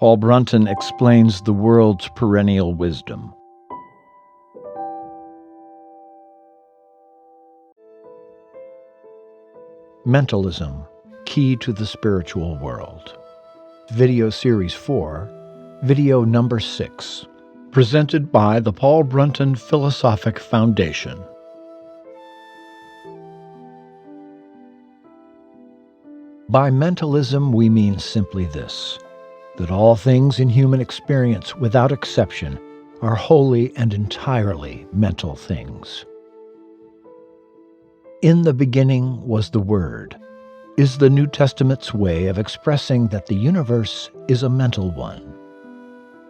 Paul Brunton explains the world's perennial wisdom. Mentalism, Key to the Spiritual World. Video Series 4, Video Number 6. Presented by the Paul Brunton Philosophic Foundation. By mentalism we mean simply this, that all things in human experience, without exception, are wholly and entirely mental things. In the beginning was the Word, is the New Testament's way of expressing that the universe is a mental one.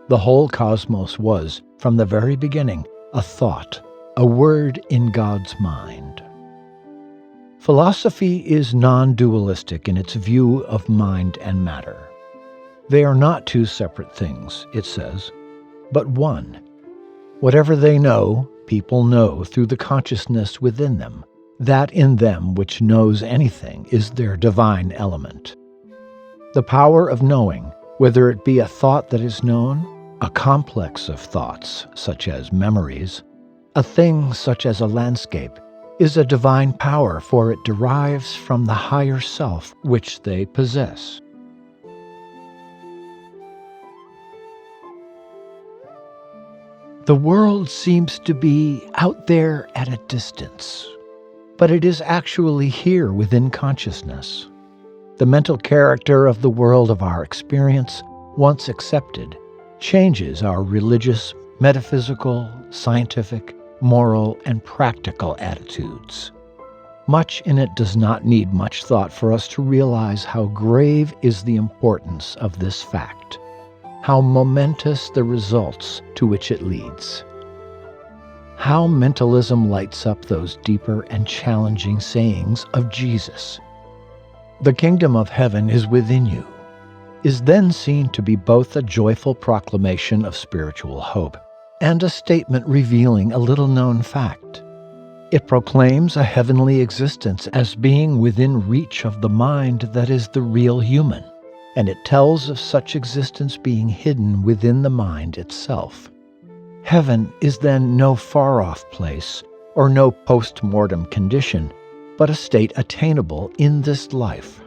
The whole cosmos was, from the very beginning, a thought, a word in God's mind. Philosophy is non-dualistic in its view of mind and matter. They are not two separate things, it says, but one. Whatever they know, people know through the consciousness within them. That in them which knows anything is their divine element. The power of knowing, whether it be a thought that is known, a complex of thoughts, such as memories, a thing such as a landscape, is a divine power, for it derives from the higher self which they possess. The world seems to be out there at a distance, but it is actually here within consciousness. The mental character of the world of our experience, once accepted, changes our religious, metaphysical, scientific, moral, and practical attitudes. Much in it does not need much thought for us to realize how grave is the importance of this fact, how momentous the results to which it leads. How mentalism lights up those deeper and challenging sayings of Jesus. The kingdom of heaven is within you, is then seen to be both a joyful proclamation of spiritual hope and a statement revealing a little-known fact. It proclaims a heavenly existence as being within reach of the mind that is the real human, and it tells of such existence being hidden within the mind itself. Heaven is then no far-off place or no post-mortem condition, but a state attainable in this life.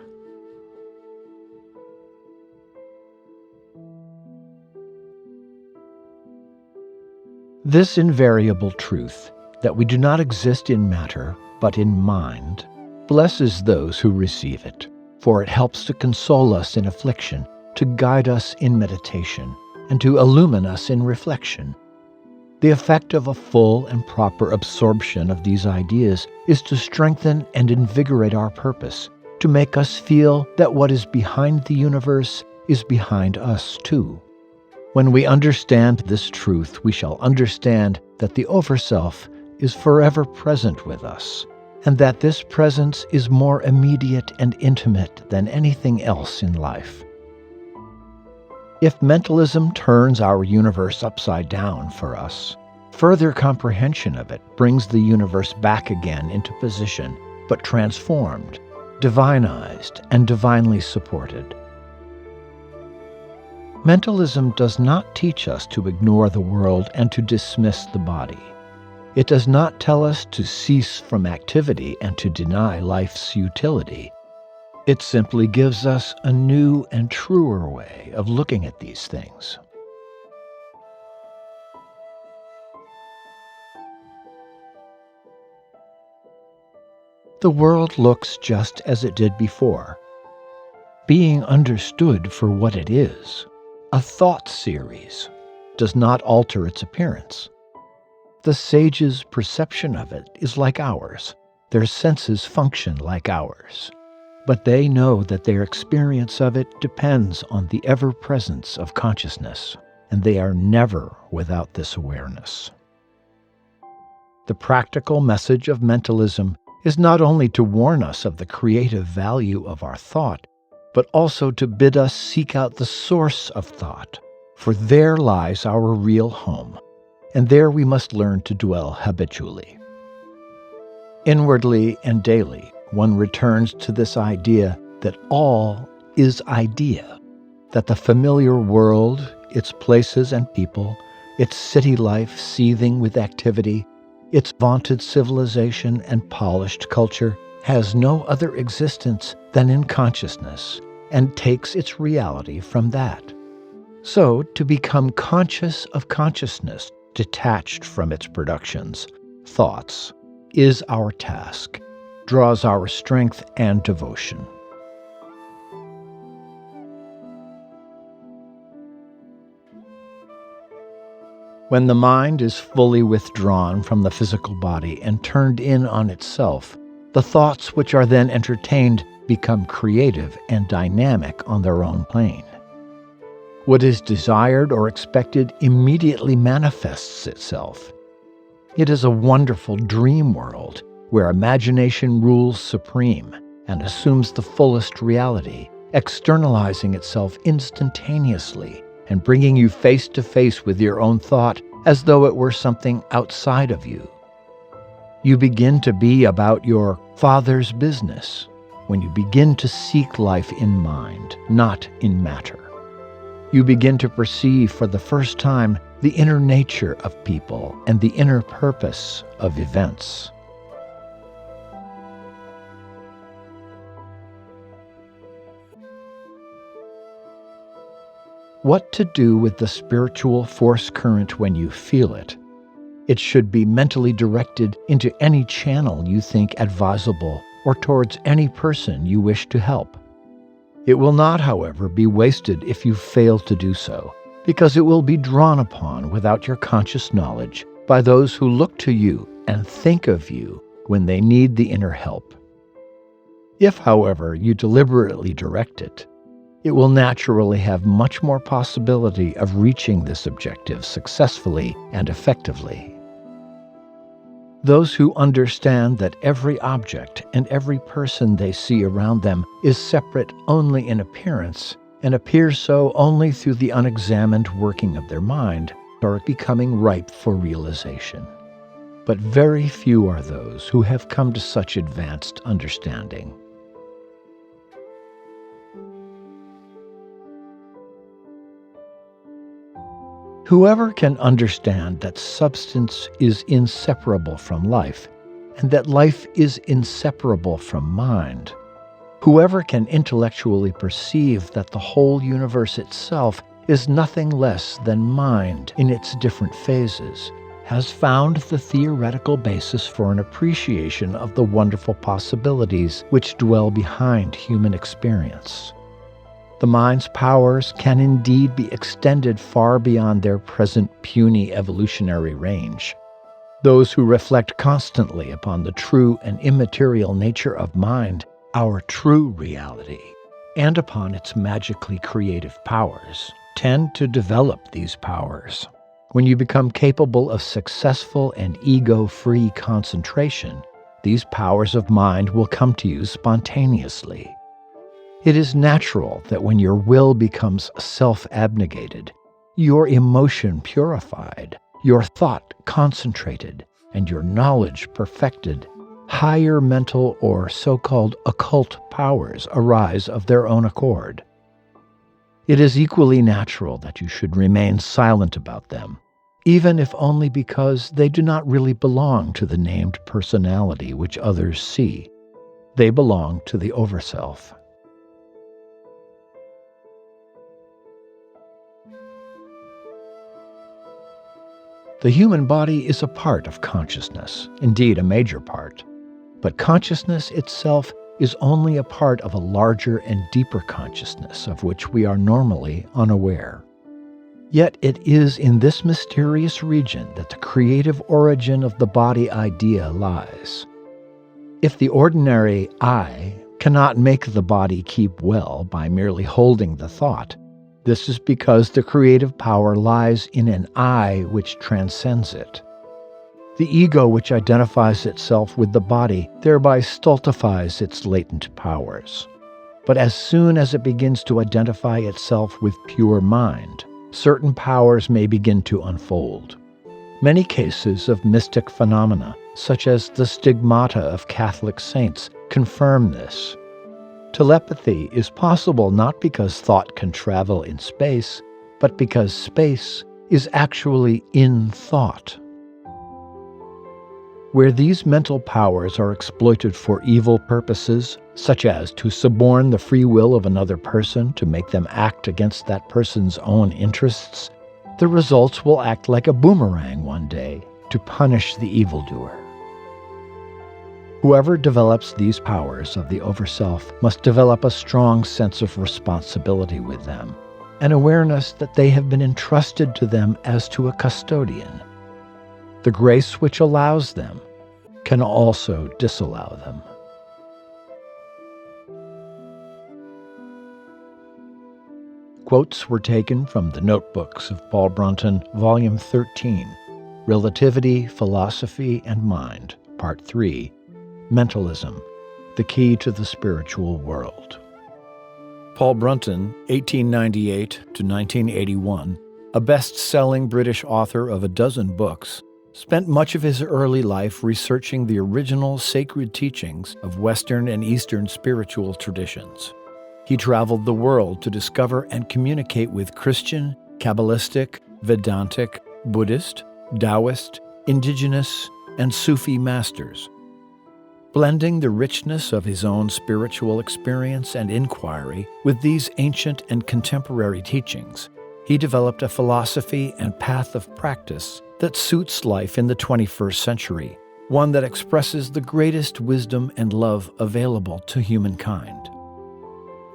This invariable truth, that we do not exist in matter, but in mind, blesses those who receive it, for it helps to console us in affliction, to guide us in meditation, and to illumine us in reflection. The effect of a full and proper absorption of these ideas is to strengthen and invigorate our purpose, to make us feel that what is behind the universe is behind us too. When we understand this truth, we shall understand that the Overself is forever present with us, and that this presence is more immediate and intimate than anything else in life. If mentalism turns our universe upside down for us, further comprehension of it brings the universe back again into position, but transformed, divinized, and divinely supported. Mentalism does not teach us to ignore the world and to dismiss the body. It does not tell us to cease from activity and to deny life's utility. It simply gives us a new and truer way of looking at these things. The world looks just as it did before, being understood for what it is. A thought series does not alter its appearance. The sage's perception of it is like ours. Their senses function like ours. But they know that their experience of it depends on the ever-presence of consciousness, and they are never without this awareness. The practical message of mentalism is not only to warn us of the creative value of our thought, but also to bid us seek out the source of thought, for there lies our real home, and there we must learn to dwell habitually. Inwardly and daily, one returns to this idea that all is idea, that the familiar world, its places and people, its city life seething with activity, its vaunted civilization and polished culture, has no other existence than in consciousness, and takes its reality from that. So, to become conscious of consciousness, detached from its productions, thoughts, is our task, draws our strength and devotion. When the mind is fully withdrawn from the physical body and turned in on itself, the thoughts which are then entertained become creative and dynamic on their own plane. What is desired or expected immediately manifests itself. It is a wonderful dream world where imagination rules supreme and assumes the fullest reality, externalizing itself instantaneously and bringing you face to face with your own thought as though it were something outside of you. You begin to be about your Father's business when you begin to seek life in mind, not in matter. You begin to perceive for the first time the inner nature of people and the inner purpose of events. What to do with the spiritual force current when you feel it? It should be mentally directed into any channel you think advisable or towards any person you wish to help. It will not, however, be wasted if you fail to do so, because it will be drawn upon without your conscious knowledge by those who look to you and think of you when they need the inner help. If, however, you deliberately direct it, it will naturally have much more possibility of reaching this objective successfully and effectively. Those who understand that every object and every person they see around them is separate only in appearance and appears so only through the unexamined working of their mind are becoming ripe for realization. But very few are those who have come to such advanced understanding. Whoever can understand that substance is inseparable from life, and that life is inseparable from mind, whoever can intellectually perceive that the whole universe itself is nothing less than mind in its different phases, has found the theoretical basis for an appreciation of the wonderful possibilities which dwell behind human experience. The mind's powers can indeed be extended far beyond their present puny evolutionary range. Those who reflect constantly upon the true and immaterial nature of mind, our true reality, and upon its magically creative powers, tend to develop these powers. When you become capable of successful and ego-free concentration, these powers of mind will come to you spontaneously. It is natural that when your will becomes self-abnegated, your emotion purified, your thought concentrated, and your knowledge perfected, higher mental or so-called occult powers arise of their own accord. It is equally natural that you should remain silent about them, even if only because they do not really belong to the named personality which others see. They belong to the Overself. The human body is a part of consciousness, indeed a major part. But consciousness itself is only a part of a larger and deeper consciousness of which we are normally unaware. Yet it is in this mysterious region that the creative origin of the body idea lies. If the ordinary I cannot make the body keep well by merely holding the thought, this is because the creative power lies in an I which transcends it. The ego which identifies itself with the body thereby stultifies its latent powers. But as soon as it begins to identify itself with pure mind, certain powers may begin to unfold. Many cases of mystic phenomena, such as the stigmata of Catholic saints, confirm this. Telepathy is possible not because thought can travel in space, but because space is actually in thought. Where these mental powers are exploited for evil purposes, such as to suborn the free will of another person to make them act against that person's own interests, the results will act like a boomerang one day to punish the evildoer. Whoever develops these powers of the Overself must develop a strong sense of responsibility with them, an awareness that they have been entrusted to them as to a custodian. The grace which allows them can also disallow them. Quotes were taken from the Notebooks of Paul Brunton, Volume 13, Relativity, Philosophy, and Mind, Part 3, Mentalism, The Key to the Spiritual World. Paul Brunton, 1898 to 1981, a best-selling British author of a dozen books, spent much of his early life researching the original sacred teachings of Western and Eastern spiritual traditions. He traveled the world to discover and communicate with Christian, Kabbalistic, Vedantic, Buddhist, Taoist, indigenous, and Sufi masters. Blending the richness of his own spiritual experience and inquiry with these ancient and contemporary teachings, he developed a philosophy and path of practice that suits life in the 21st century, one that expresses the greatest wisdom and love available to humankind.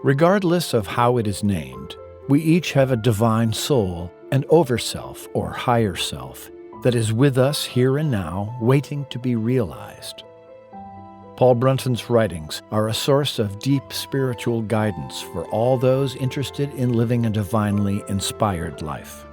Regardless of how it is named, we each have a divine soul, an overself or higher self, that is with us here and now, waiting to be realized. Paul Brunton's writings are a source of deep spiritual guidance for all those interested in living a divinely inspired life.